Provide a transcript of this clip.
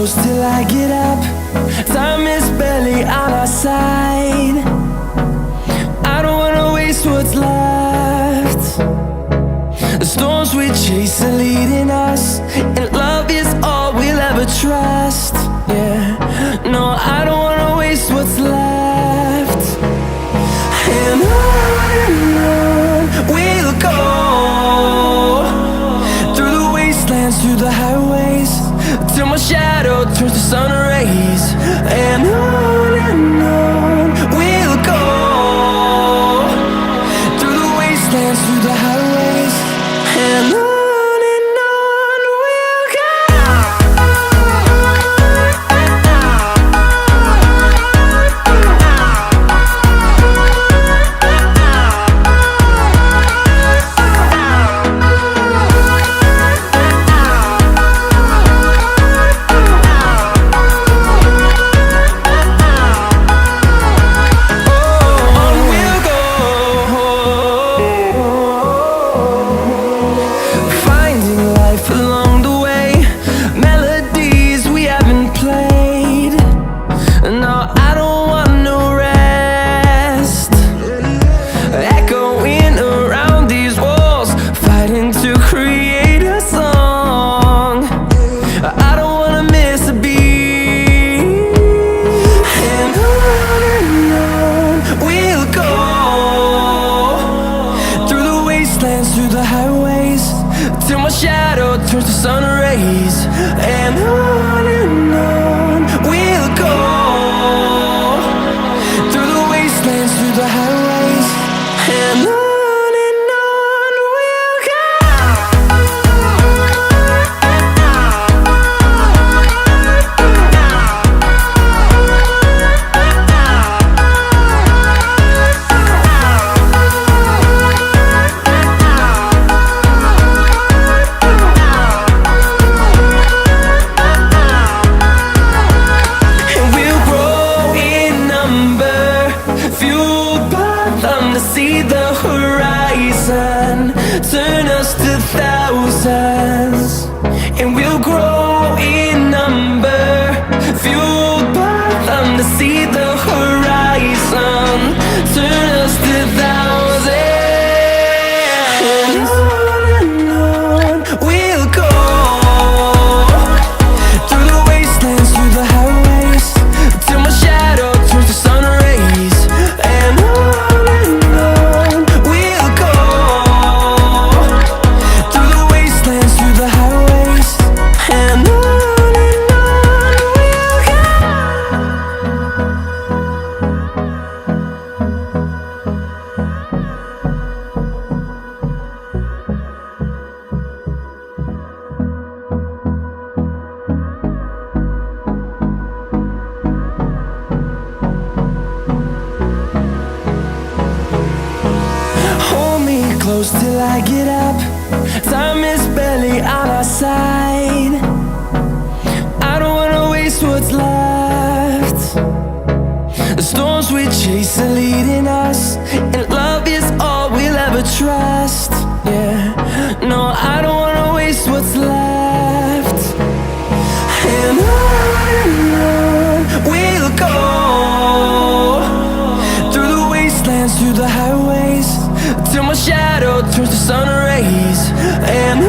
close till I get up. Time is barely on our side. I don't wanna waste what's left. The storms we chase are leading us, and love is all we'll ever trust. Yeah, no, I don't wanna waste what's left. And on we'll go, through the wastelands, through the highways, till my shadow turns to sun rays. And on we'll go, through the wastelands, through the highways, and on we'll go. Through the highways, till my shadow turns to sun rays. And on we'll go, through the wastelands, through the highways, and on we'll go. See the horizon, turn us to thousands, and we'll grow in number, fueled by them. To see the horizon, turn us to thousands, and on we'll go, through the wastelands, through the highways, till my shadow turns to sun rays. And close till I get up. Time is barely on our side. I don't wanna waste what's left. The storms we chase are leading us, and love is all we'll ever trust. Yeah, no, I don't wanna waste what's left. And on we'll go, through the wastelands, through the highways, till my shadow turns to sun rays. And